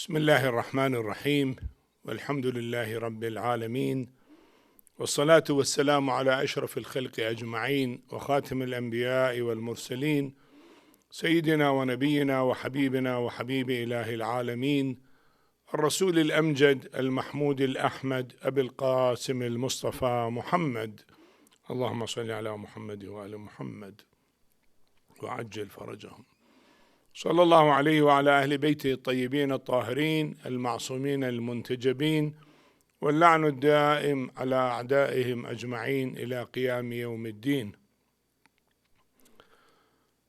بسم الله الرحمن الرحيم والحمد لله رب العالمين والصلاة والسلام على أشرف الخلق أجمعين وخاتم الأنبياء والمرسلين سيدنا ونبينا وحبيبنا وحبيب إله العالمين الرسول الأمجد المحمود الأحمد أبي القاسم المصطفى محمد. اللهم صل على محمد وآل محمد وعجل فرجهم. صلى الله عليه وعلى أهل بيته الطيبين الطاهرين المعصومين المنتجبين واللعن الدائم على أعدائهم أجمعين إلى قيام يوم الدين.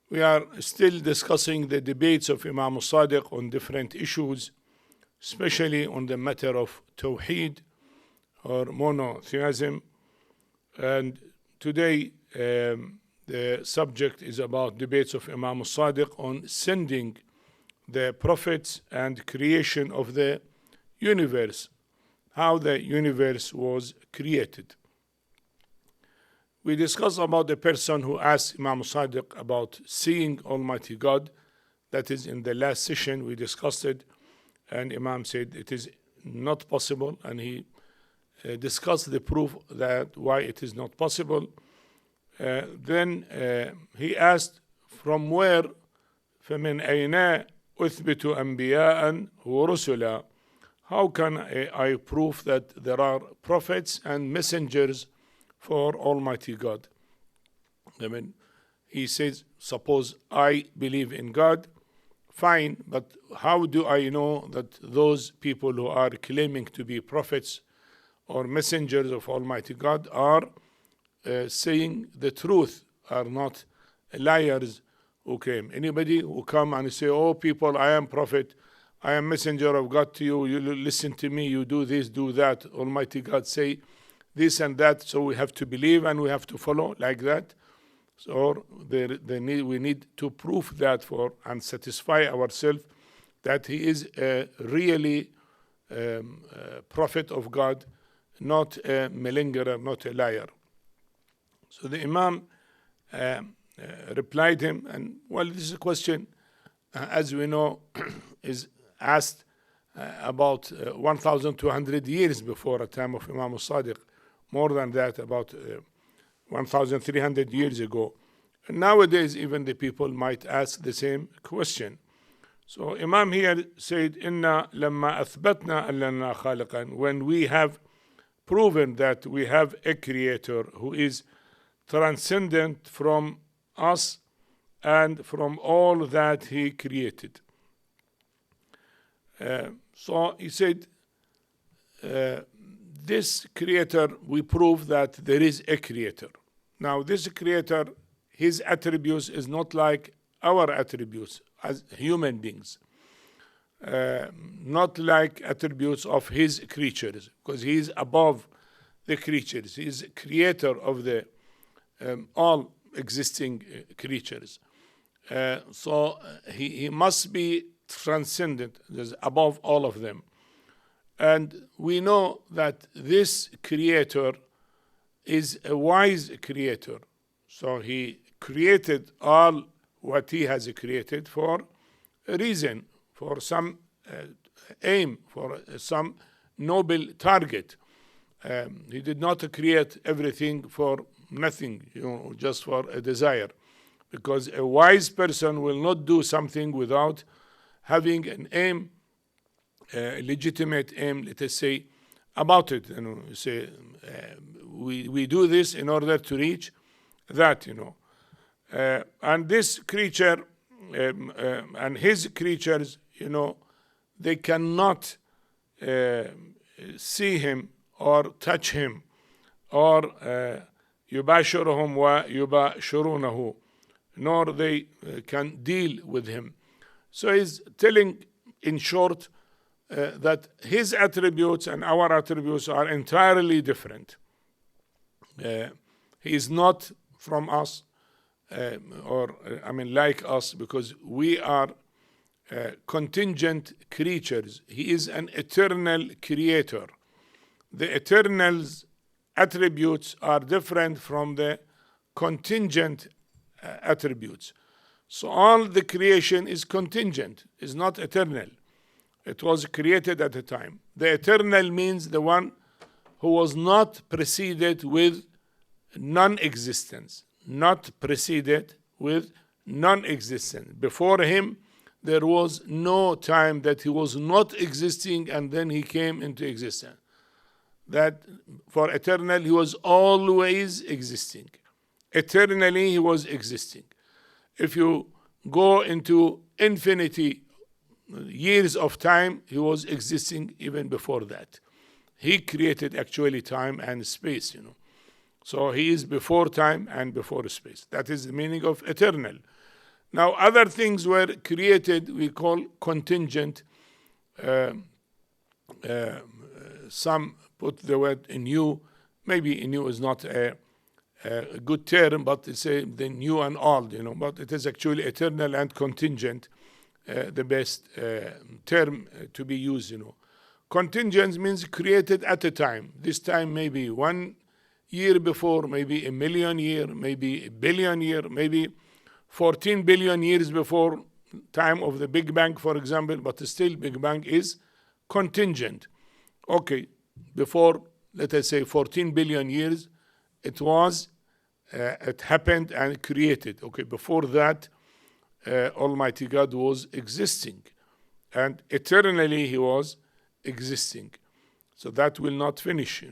We are still discussing the debates of Imam Al-Sadiq on different issues, especially on the matter of Tawheed or monotheism. And today the subject is about debates of Imam Al-Sadiq on sending the prophets and creation of the universe, how the universe was created. We discussed about the person who asked Imam Al-Sadiq about seeing Almighty God. That is, in the last session we discussed it, and Imam said it is not possible, and he discussed the proof that why it is not possible. Then he asked, from where فَمِنْ أَيْنَا أُثْبِتُ أَنْبِيَاءً وَرُسُلًا, how can I prove that there are prophets and messengers for Almighty God? I mean, he says, suppose I believe in God, fine, but how do I know that those people who are claiming to be prophets or messengers of Almighty God are saying the truth, are not liars who came? Anybody who come and say, oh people, I am prophet, I am messenger of God to you, you listen to me, you do this, do that, Almighty God say this and that, so we have to believe and we have to follow like that. So we need to prove that for and satisfy ourselves that he is a really prophet of God, not a malingerer, not a liar. So the Imam replied him, and well, this is a question, as we know, is asked about 1,200 years before the time of Imam Al-Sadiq, more than that, about 1,300 years ago. And nowadays, even the people might ask the same question. So Imam here said, "Inna lamma athbatna allana khaliqan," when we have proven that we have a creator who is transcendent from us and from all that he created. So he said, this creator, we prove that there is a creator. Now this creator, his attributes is not like our attributes as human beings, not like attributes of his creatures, because he is above the creatures. He is creator of the all existing creatures. So he must be transcendent, above all of them. And we know that this creator is a wise creator. So he created all what he has created for a reason, for some aim, for some noble target. He did not create everything for nothing, just for a desire. Because a wise person will not do something without having an aim, a legitimate aim, let us say, about it. Say, we do this in order to reach that, and this creature and his creatures, they cannot see him or touch him, or يباشرهم ويباشرونه, nor they can deal with him. So he's telling, in short, that his attributes and our attributes are entirely different. He is not from us, like us, because we are contingent creatures. He is an eternal creator. The eternal's attributes are different from the contingent attributes. So all the creation is contingent, is not eternal. It was created at a time. The eternal means the one who was not preceded with non-existence. Not preceded with non-existence. Before him, there was no time that he was not existing and then he came into existence. That for eternal, he was always existing. Eternally, he was existing. If you go into infinity years of time, he was existing even before that. He created actually time and space, So he is before time and before space. That is the meaning of eternal. Now, other things were created, we call contingent. Some put the word new. Maybe new is not a good term, but they say the new and old, But it is actually eternal and contingent, the best term to be used, Contingent means created at a time. This time maybe 1 year before, maybe a million year, maybe a billion year, maybe 14 billion years before time of the Big Bang, for example, but still Big Bang is contingent. Okay, before, let us say 14 billion years, it happened and created. Okay, before that, Almighty God was existing, and eternally he was existing. So that will not finish,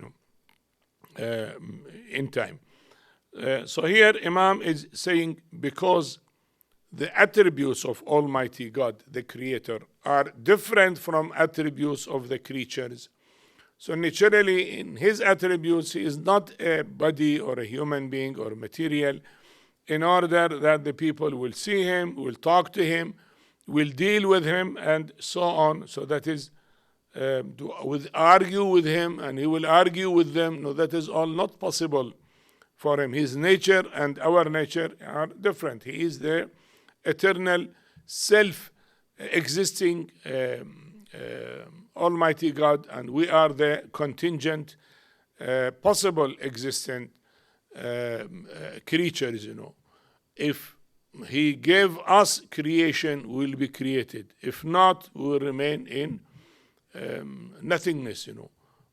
in time. So here Imam is saying, because the attributes of Almighty God, the Creator, are different from attributes of the creatures. So naturally, in his attributes, he is not a body or a human being or material, in order that the people will see him, will talk to him, will deal with him, and so on. So that is, argue with him, and he will argue with them. No, that is all not possible for him. His nature and our nature are different. He is the eternal, self-existing Almighty God, and we are the contingent, possible existent creatures, If he gave us creation, we will be created. If not, we will remain in nothingness,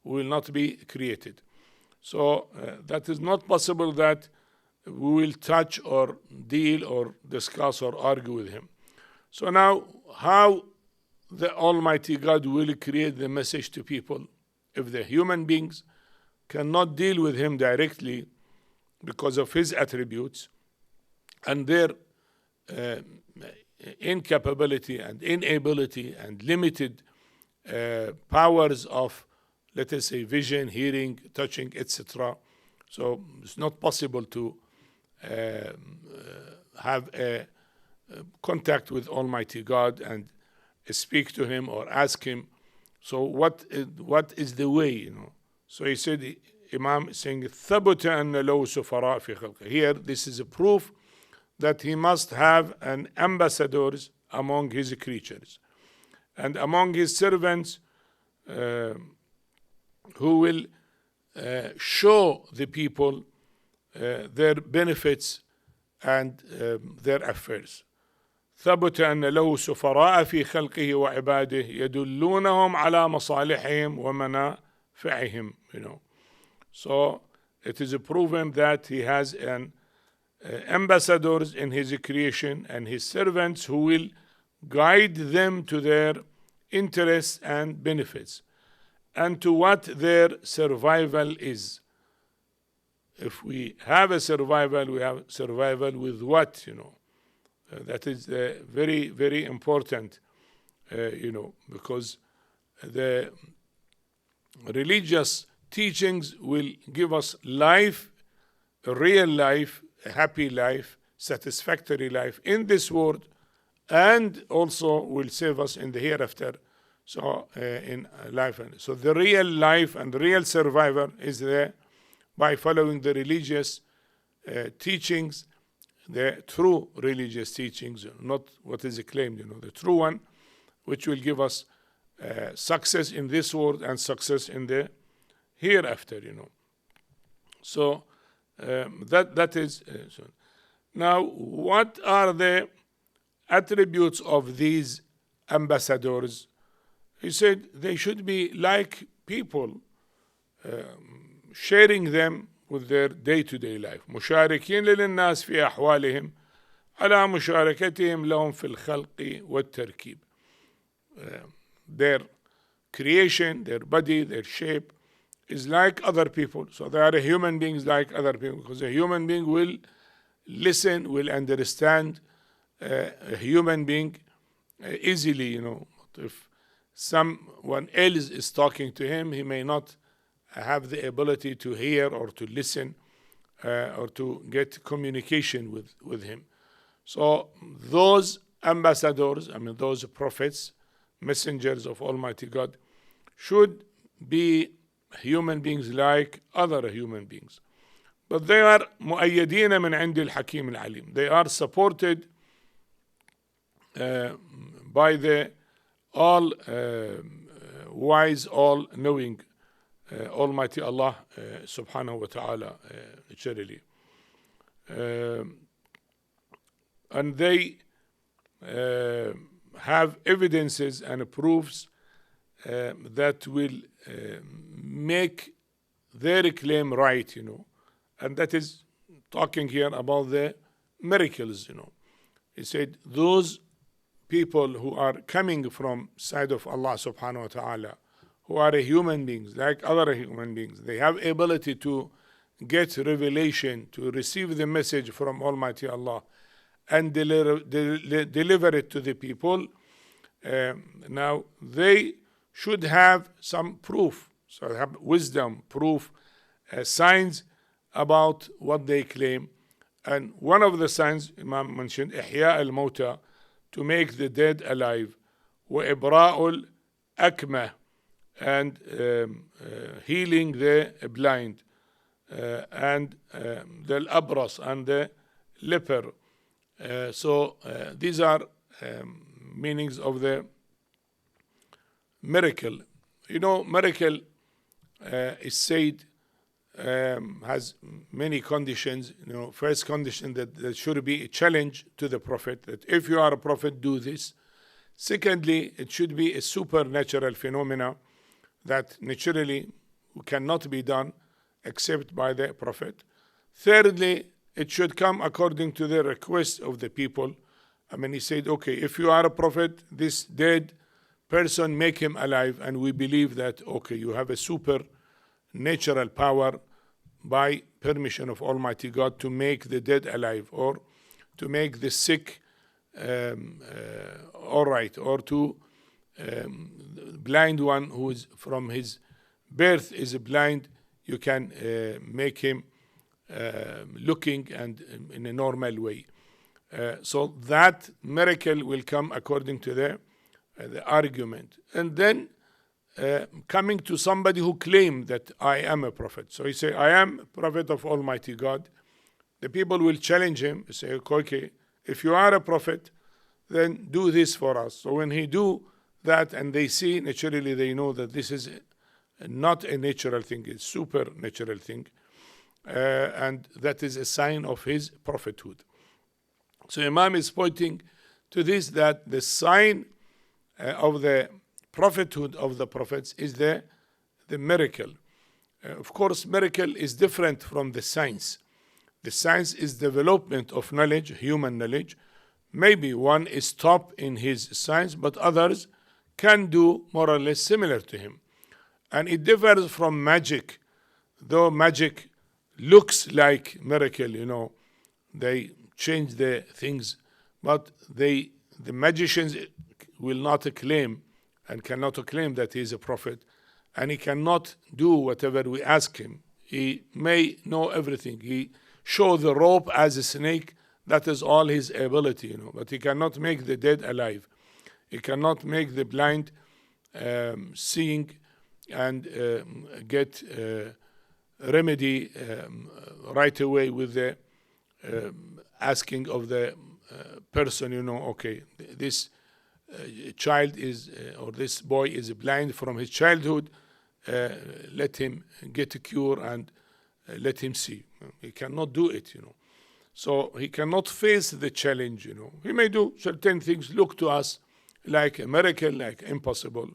We will not be created. So that is not possible that we will touch or deal or discuss or argue with him. So now, how the Almighty God will create the message to people if the human beings cannot deal with him directly because of his attributes and their incapability and inability and limited powers of, let us say, vision, hearing, touching, etc. So it's not possible to have a contact with Almighty God and speak to him or ask him. So what is the way, So he said, Imam is saying, ثَبُتَ أَنَّ لَوْ سُفَرَاءَ فِي خَلْقِهِ. Here, this is a proof that he must have an ambassadors among his creatures and among his servants, who will show the people their benefits and their affairs. ثبت أن له سفراء في خلقه وعباده يدلونهم على مصالحهم ومنافعهم. So it is proven that he has an ambassadors in his creation and his servants who will guide them to their interests and benefits and to what their survival is. If we have a survival, we have survival with what, that is very, very important, because the religious teachings will give us life, a real life, a happy life, satisfactory life in this world, and also will save us in the hereafter. So in life, so the real life and the real survivor is there by following the religious teachings, the true religious teachings, not what is claimed, the true one, which will give us success in this world and success in the hereafter, So that is. So. Now, what are the attributes of these ambassadors he said they should be like people, sharing them with their day-to-day life. مشاركين للناس في أحوالهم على مشاركتهم لهم في الخلق والتركيب. Their creation, their body, their shape is like other people. So they are human beings like other people, because a human being will listen, will understand a human being easily, If someone else is talking to him, he may not have the ability to hear or to listen or to get communication with him. So those ambassadors, those prophets, messengers of Almighty God, should be human beings like other human beings. But they are مؤيدين من عند الحكيم العليم. They are supported by the all wise, all knowing Almighty Allah subhanahu wa ta'ala, literally. And they have evidences and proofs that will make their claim right, and that is talking here about the miracles, He said those people who are coming from side of Allah subhanahu wa ta'ala, who are human beings like other human beings, they have ability to get revelation, to receive the message from Almighty Allah and deliver it to the people. Now they should have some proof, so they have wisdom, proof, signs about what they claim. And one of the signs Imam mentioned, إحياء الموتى, to make the dead alive, وإبراء الأكمة, and healing the blind, and the الأبرص, and the leper. So these are meanings of the miracle. Miracle is said has many conditions. First condition, that there should be a challenge to the prophet, that if you are a prophet, do this. Secondly, it should be a supernatural phenomena that naturally cannot be done except by the prophet. Thirdly, it should come according to the request of the people. He said, okay, if you are a prophet, this dead person, make him alive, and we believe that, okay, you have a supernatural power by permission of Almighty God to make the dead alive, or to make the sick all right, or to blind one who is from his birth is blind, you can make him looking and in a normal way. So that miracle will come according to the argument. And then coming to somebody who claimed that I am a prophet. So he say, I am a prophet of Almighty God. The people will challenge him, say, okay, if you are a prophet, then do this for us. So when he do that and they see, naturally they know that this is not a natural thing, it's supernatural thing. And that is a sign of his prophethood. So Imam is pointing to this, that the sign of the prophethood of the prophets is the miracle. Of course, miracle is different from the science. The science is development of knowledge, human knowledge. Maybe one is top in his science, but others can do more or less similar to him. And it differs from magic. Though magic looks like miracle, they change the things, but the magicians will not claim and cannot claim that he is a prophet, and he cannot do whatever we ask him. He may know everything. He show the rope as a snake. That is all his ability, but he cannot make the dead alive. He cannot make the blind seeing and get remedy right away with the asking of the person, okay, this child is, or this boy is blind from his childhood, let him get a cure and let him see. He cannot do it, So he cannot face the challenge, He may do certain things, look to us like a miracle, like impossible.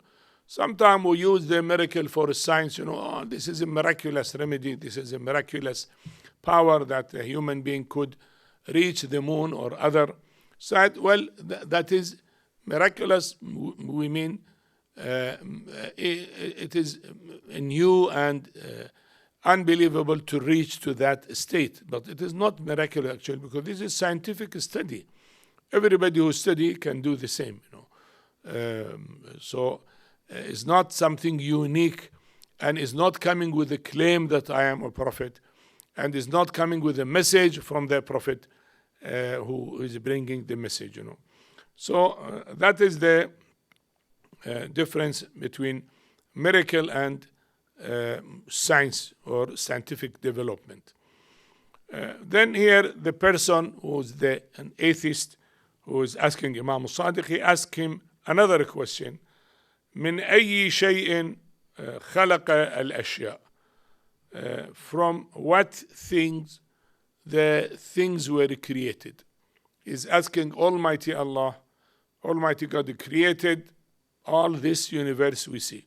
Sometimes we use the miracle for science, oh, this is a miraculous remedy, this is a miraculous power that a human being could reach the moon or other side. Well, that is miraculous. We mean it is new and unbelievable to reach to that state. But it is not miraculous actually, because this is scientific study. Everybody who study can do the same, So it's not something unique, and is not coming with a claim that I am a prophet, and is not coming with a message from the prophet who is bringing the message, So that is the difference between miracle and science or scientific development. Then here the person who's an atheist who is asking Imam Sadiq, he asked him another question. من أي شيء خلق الأشياء? From what things the things were created? He's asking Almighty Allah, Almighty God created all this universe we see.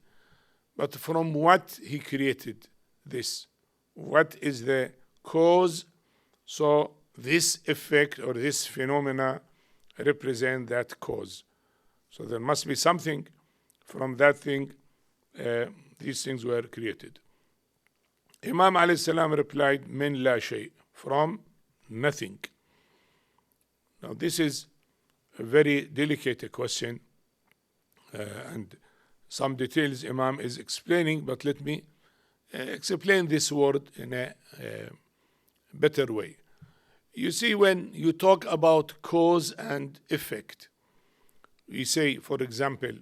But from what He created this? What is the cause? So this effect or this phenomena represent that cause. So there must be something from that thing these things were created. Imam alayhi salam replied, min la shay, from nothing. Now this is a very delicate question, and some details Imam is explaining, but let me explain this word in a better way. You see, when you talk about cause and effect, we say, for example,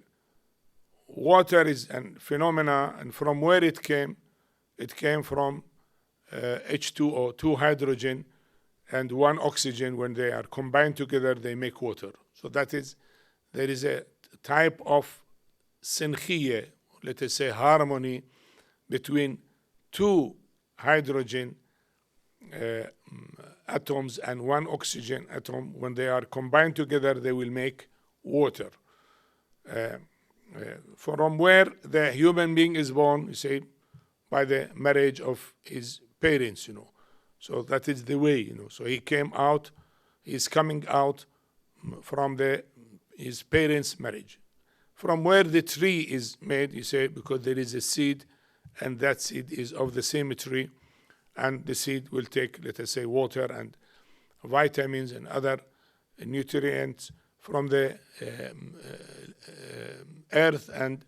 water is a phenomena, and from where it came from H2O, 2 hydrogen and 1 oxygen. When they are combined together, they make water. So that is, there is a type of synchiyya, let us say harmony, between 2 hydrogen atoms and 1 oxygen atom. When they are combined together, they will make water. From where the human being is born, you say, by the marriage of his parents, So that is the way, So he came out, he's coming out from his parents' marriage. From where the tree is made, you say, because there is a seed, and that seed is of the same tree, and the seed will take, let us say, water and vitamins and other nutrients from the earth, and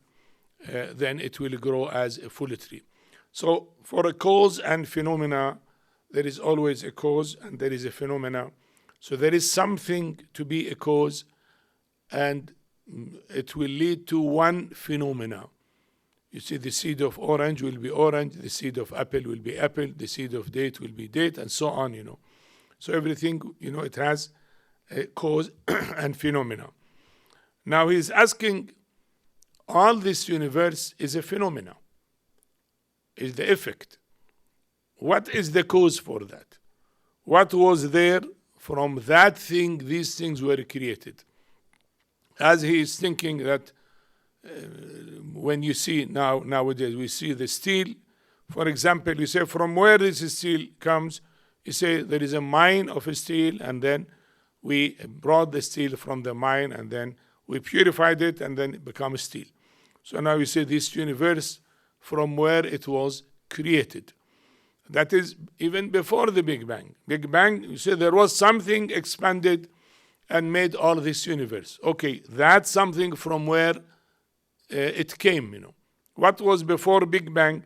then it will grow as a full tree. So for a cause and phenomena, there is always a cause and there is a phenomena. So there is something to be a cause, and it will lead to one phenomena. You see, the seed of orange will be orange, the seed of apple will be apple, the seed of date will be date, and so on, So everything, it has a cause and phenomena. Now he's asking, all this universe is a phenomena, is the effect. What is the cause for that? What was there from that thing these things were created? As he is thinking that when you see nowadays, we see the steel, for example, you say from where this steel comes, you say there is a mine of steel, and then we brought the steel from the mine, and then we purified it, and then it becomes steel. So now you see this universe from where it was created. That is even before the Big Bang. Big Bang, you say there was something expanded and made all this universe. Okay, that's something from where it came, What was before Big Bang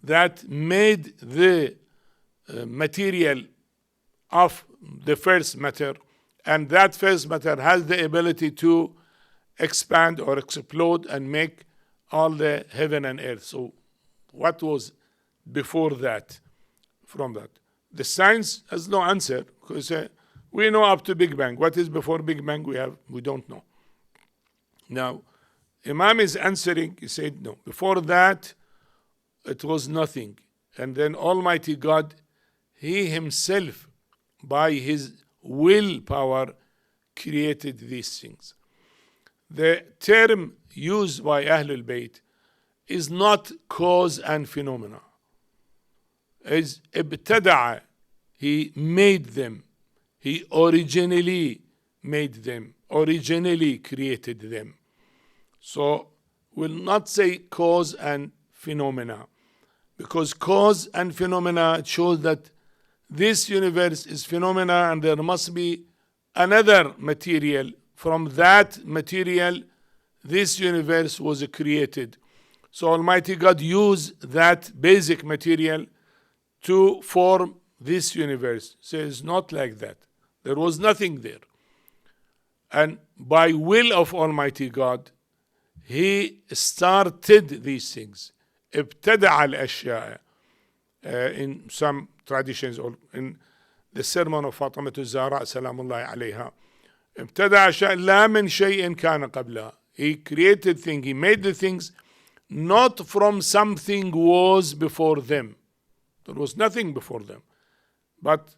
that made the material of the first matter, and that first matter has the ability to expand or explode and make all the heaven and earth. So what was before that, from that? The science has no answer, because we know up to Big Bang. What is before Big Bang, we don't know. Now, Imam is answering, he said, no, before that, it was nothing. And then Almighty God, He Himself, by His willpower, created these things. The term used by Ahlul Bayt is not cause and phenomena. Is ibtada'a, he made them. He originally made them, originally created them. So we'll not say cause and phenomena, because cause and phenomena shows that this universe is phenomena and there must be another material. From that material, this universe was created. So Almighty God used that basic material to form this universe. So it's not like that. There was nothing there. And by will of Almighty God, He started these things. ابتدع الأشياء. In some traditions, or in the sermon of Fatimah al-Zahra salamullahi alayha, ابتدع أشياء لا من شيء كان قبلها. He created things, He made the things not from something was before them. There was nothing before them. But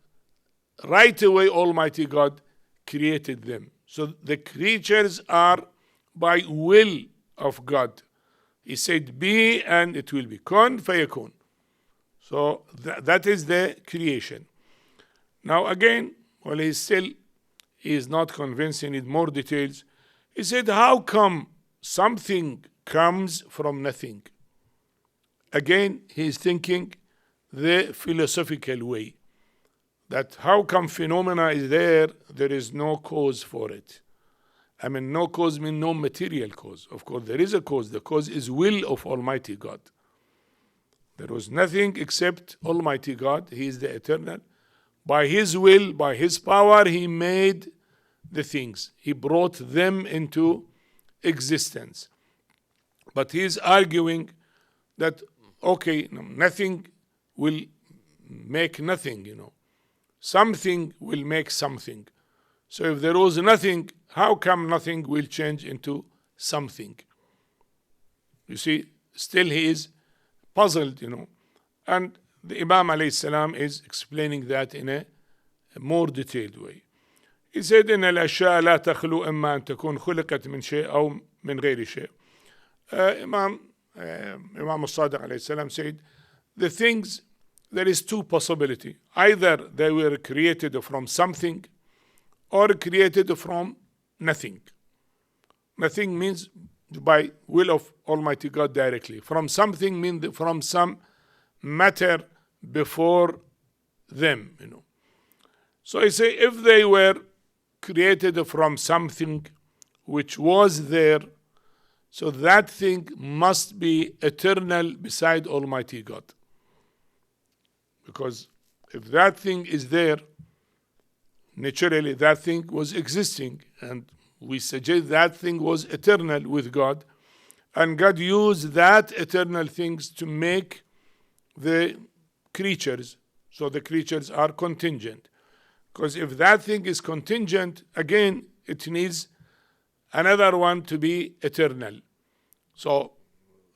right away Almighty God created them. So the creatures are by will of God. He said be and it will be. Kun fayakun. So that is the creation. Now again, while he is not convinced, he needs more details. He said, how come something comes from nothing? Again, he is thinking the philosophical way. That how come phenomena is there is no cause for it. I mean, no cause means no material cause. Of course, there is a cause. The cause is will of Almighty God. There was nothing except Almighty God. He is the eternal. By His will, by His power, He made the things. He brought them into existence. But He is arguing that, okay, nothing will make nothing, Something will make something. So if there was nothing, how come nothing will change into something? You see, still he is puzzled, And the Imam alayhi salam is explaining that in a more detailed way. He said, إن الأشياء لا تخلو إما أن تكون خلقت من شيء أو من غير شيء. Imam Al-Sadiq alayhi salam said, the things, there is two possibilities. Either they were created from something or created from nothing. Nothing means by will of Almighty God directly. From something means from some matter before them, So I say if they were created from something which was there, so that thing must be eternal beside Almighty God. Because if that thing is there, naturally that thing was existing, and we suggest that thing was eternal with God, and God used that eternal things to make the creatures. So the creatures are contingent. Because if that thing is contingent, again, it needs another one to be eternal. So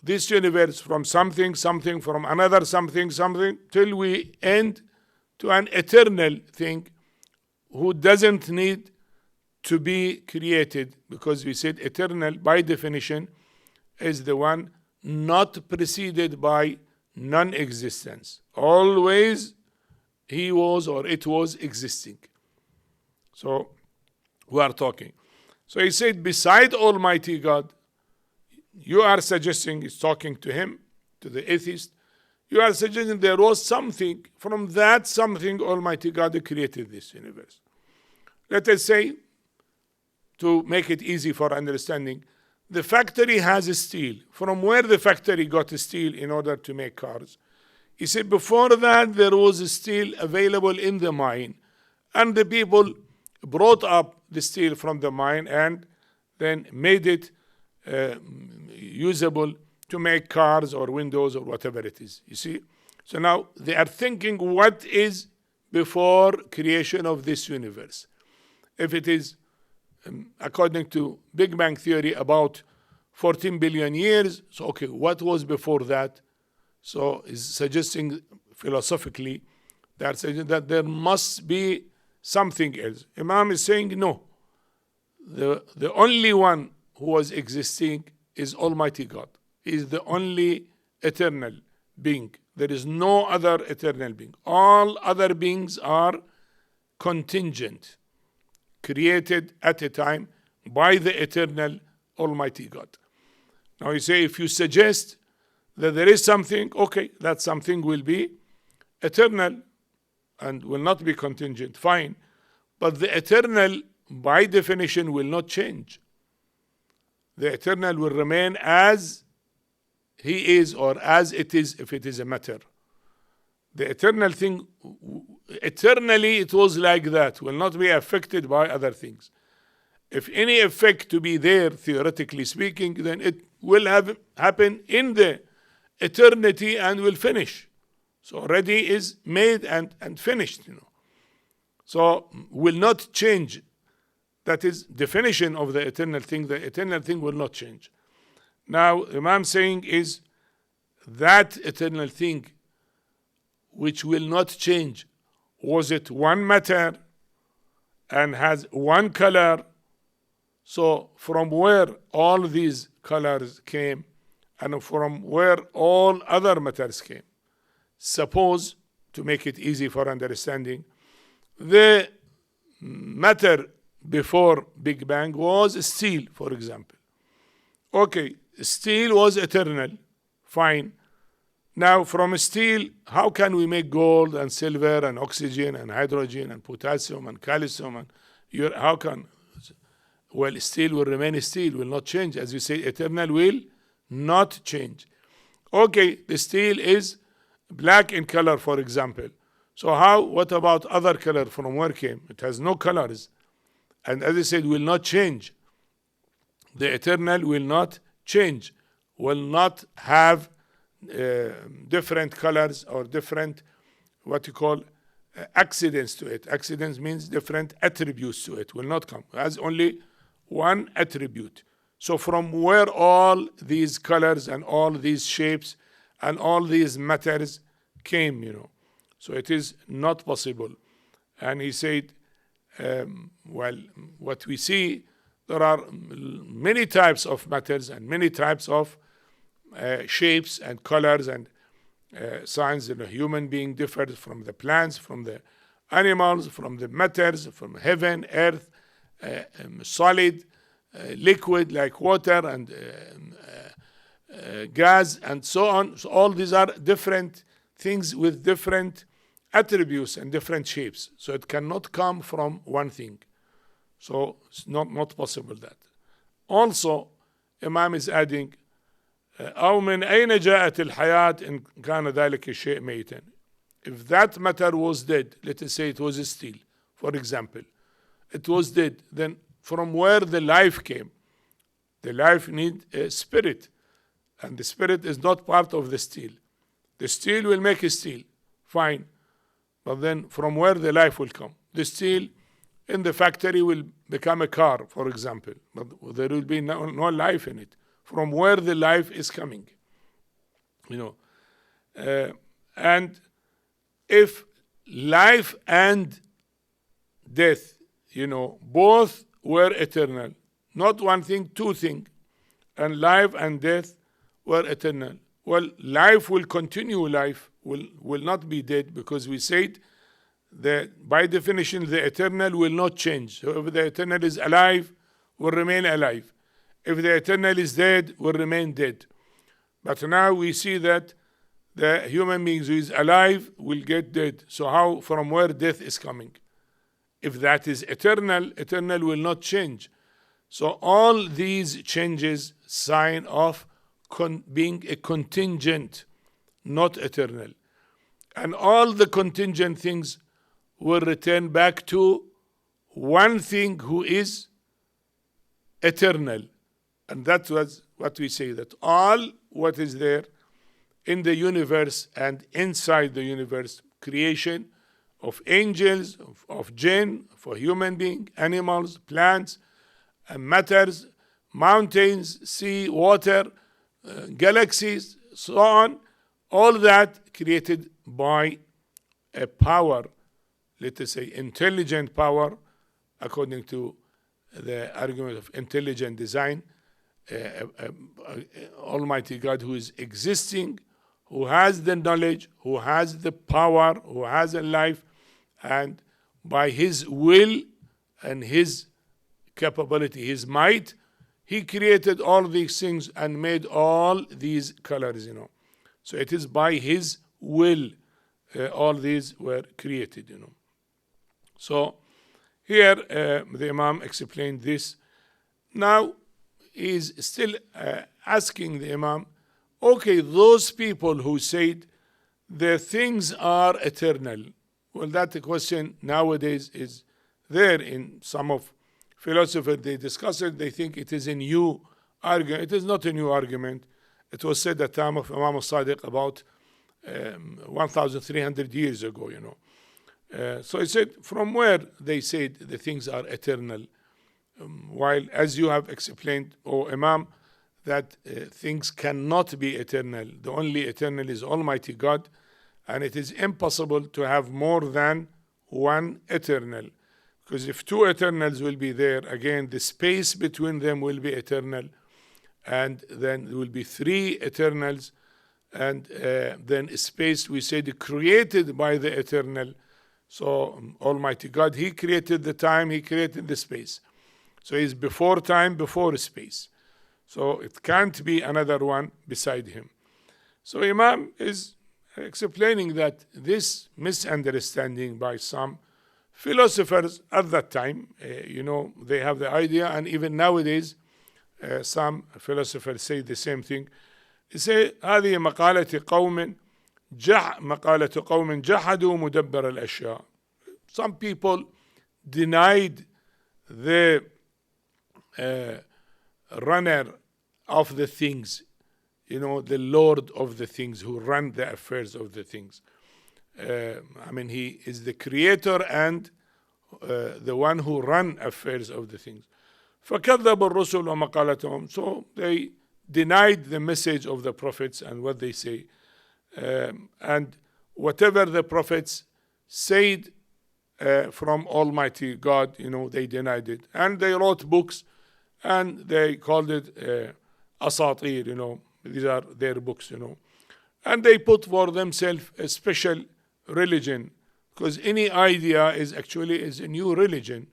this universe from something, from another something, till we end to an eternal thing who doesn't need to be created, because we said eternal by definition is the one not preceded by non-existence. Always he was or it was existing. So we are talking. So he said, beside Almighty God, you are suggesting, he's talking to him, to the atheist, you are suggesting there was something, from that something Almighty God created this universe. Let us say, to make it easy for understanding, the factory has steel. From where the factory got steel in order to make cars? He said before that there was steel available in the mine, and the people brought up the steel from the mine and then made it usable to make cars or windows or whatever it is. You see? So now they are thinking what is before creation of this universe. If it is according to Big Bang Theory about 14 billion years, so okay, what was before that? So is suggesting philosophically that there must be something else. Imam is saying no. The only one who was existing is Almighty God. He is the only eternal being. There is no other eternal being. All other beings are contingent, created at a time by the eternal Almighty God. Now you say, if you suggest that there is something, okay, that something will be eternal and will not be contingent, fine. But the eternal, by definition, will not change. The eternal will remain as he is or as it is if it is a matter. The eternal thing, eternally it was like that, will not be affected by other things. If any effect to be there, theoretically speaking, then it will have happen in the eternity and will finish. So already is made and finished, So will not change. That is definition of the eternal thing. The eternal thing will not change. Now, Imam saying is that eternal thing which will not change, was it one matter and has one color? So from where all these colors came and from where all other matters came? Suppose, to make it easy for understanding, the matter before Big Bang was steel, for example. Okay, steel was eternal, fine. Now from steel, how can we make gold and silver and oxygen and hydrogen and potassium and calcium? And how can? Well, steel will remain steel, will not change. As you say, eternal will not change. Okay, the steel is black in color, for example. So what about other color from where came? It has no colors. And as I said, will not change. The eternal will not change, will not have different colors or different, what you call, accidents to it. Accidents means different attributes to it, will not come. It has only one attribute. So from where all these colors and all these shapes and all these matters came, So it is not possible. And he said, well, what we see, there are many types of matters and many types of shapes and colors and signs that a human being differs from the plants, from the animals, from the matters, from heaven, earth, solid, liquid like water and gas and so on. So all these are different things with different attributes and different shapes. So it cannot come from one thing. So it's not possible that. Also, Imam is adding, أو من أين جاءت الحياة إن كان ذلك الشيء ميتا. If that matter was dead, let us say it was steel, for example, it was dead, then from where the life came? The life need a spirit, and the spirit is not part of the steel. The steel will make a steel, fine, but then from where the life will come? The steel in the factory will become a car, for example, but there will be no life in it. From where the life is coming, and if life and death, both were eternal, not one thing, two things, and life and death were eternal. Well, life will continue, life will not be dead, because we said that by definition the eternal will not change. So if the eternal is alive, will remain alive. If the eternal is dead, will remain dead. But now we see that the human beings who is alive will get dead. So from where death is coming? If that is eternal, eternal will not change. So all these changes sign of being a contingent, not eternal. And all the contingent things will return back to one thing who is eternal. And that was what we say, that all what is there in the universe and inside the universe, creation of angels, of jinn, for human beings, animals, plants, matters, mountains, sea, water, galaxies, so on, all that created by a power, let us say intelligent power, according to the argument of intelligent design, Almighty God who is existing, who has the knowledge, who has the power, who has a life, and by His will and His capability, His might, He created all these things and made all these colors, So it is by His will all these were created, So here the Imam explained this. Now he's still asking the Imam, okay, those people who said the things are eternal. Well, that question nowadays is there in some of philosophers. They discuss it. They think it is a new argument. It is not a new argument. It was said at the time of Imam Al-Sadiq about 1,300 years ago, So he said, from where they said the things are eternal, while as you have explained, O Imam, that things cannot be eternal. The only eternal is Almighty God, and it is impossible to have more than one eternal. Because if two eternals will be there, again, the space between them will be eternal, and then there will be three eternals, and then space, we said, created by the eternal. So Almighty God, He created the time, He created the space. So He's before time, before space. So it can't be another one beside Him. So Imam is explaining that this misunderstanding by some philosophers at that time, they have the idea, and even nowadays, some philosophers say the same thing. They say, هذه مقالة قوم جحدوا مدبر الأشياء. Some people denied the runner of the things, the Lord of the things, who run the affairs of the things. He is the creator and the one who run affairs of the things. فكذب الرسل ومقالتهم. So they denied the message of the prophets and what they say. And whatever the prophets said from Almighty God, they denied it. And they wrote books and they called it Asatir, these are their books, And they put for themselves a special religion, because any idea is a new religion.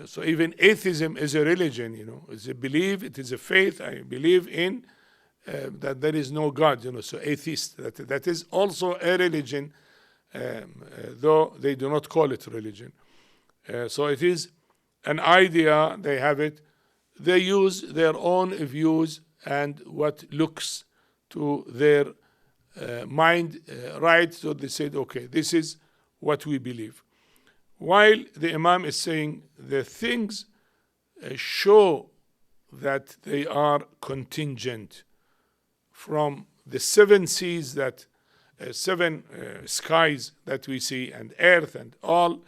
So even atheism is a religion, it's a belief, it is a faith. I believe in that there is no God, so atheist, that is also a religion, though they do not call it religion. So it is an idea, they have it. They use their own views and what looks to their mind right, so they said, okay, this is what we believe. While the Imam is saying the things show that they are contingent from the seven seas, that seven skies that we see, and earth and all,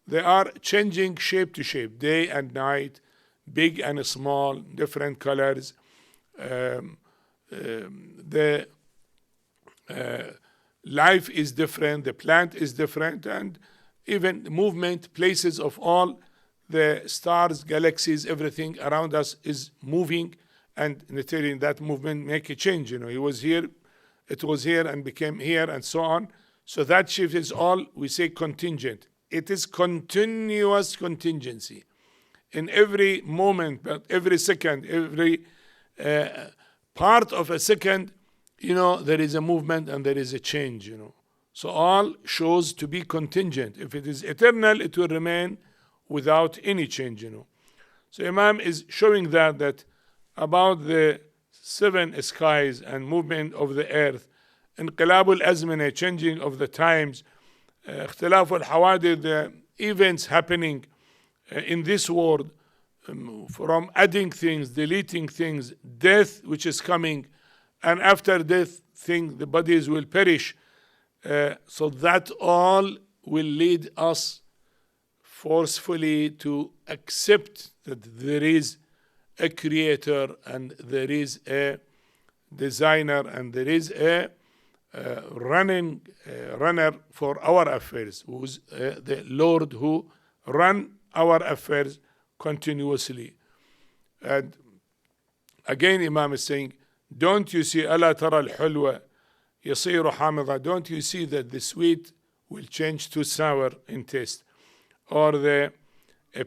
they are changing shape to shape, day and night, big and small, different colors. The life is different, the plant is different, and even movement, places of all the stars, galaxies, everything around us is moving, and in that movement make a change. It was here, it was here and became here, and so on. So that shift is all, we say, contingent. It is continuous contingency. In every moment, but every second, every part of a second, there is a movement and there is a change, So all shows to be contingent. If it is eternal, it will remain without any change, So Imam is showing that about the seven skies and movement of the earth, انقلاب الأزمنة, changing of the times, اختلاف الحوادث, the events happening in this world, from adding things, deleting things, death which is coming, and after death, the bodies will perish. So that all will lead us forcefully to accept that there is a creator and there is a designer and there is a runner for our affairs, who's the Lord who run our affairs continuously. And again Imam is saying, don't you see ألا ترى الحلوة يصير حامضة, don't you see that the sweet will change to sour in taste, or the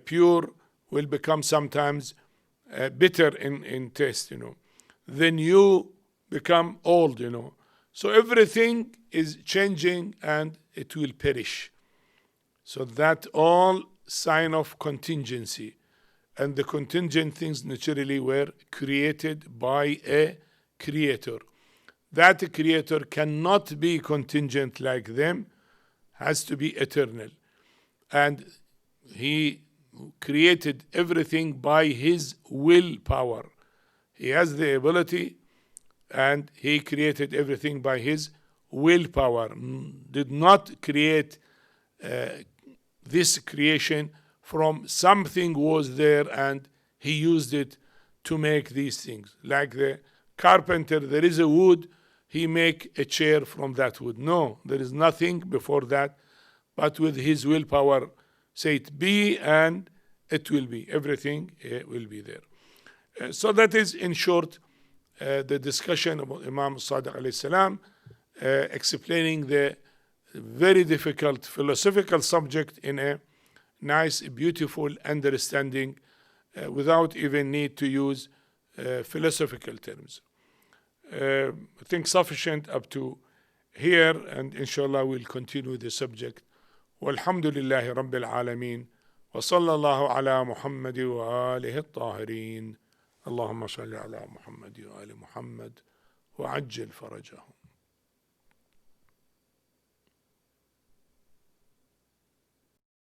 pure will become sometimes bitter in taste, then you become old, so everything is changing and it will perish. So that all sign of contingency, and the contingent things naturally were created by a creator. That creator cannot be contingent like them, has to be eternal, and he created everything by his willpower. He has the ability, and he created everything by his willpower. Did not create this creation from something was there and he used it to make these things. Like the carpenter, there is a wood, he make a chair from that wood. No, there is nothing before that, but with his willpower, say it be, and it will be. Everything will be there. So that is, in short, the discussion about Imam Sadiq alayhi salam, explaining the very difficult philosophical subject in a nice, beautiful understanding, without even need to use philosophical terms. I think sufficient up to here, and inshallah we'll continue the subject. Walhamdulillahi Rabbil Alameen, wa sallallahu ala Muhammad wa alihi at-tahirin. Allahumma salli ala Muhammad wa ali Muhammad wa ajjal farajahum.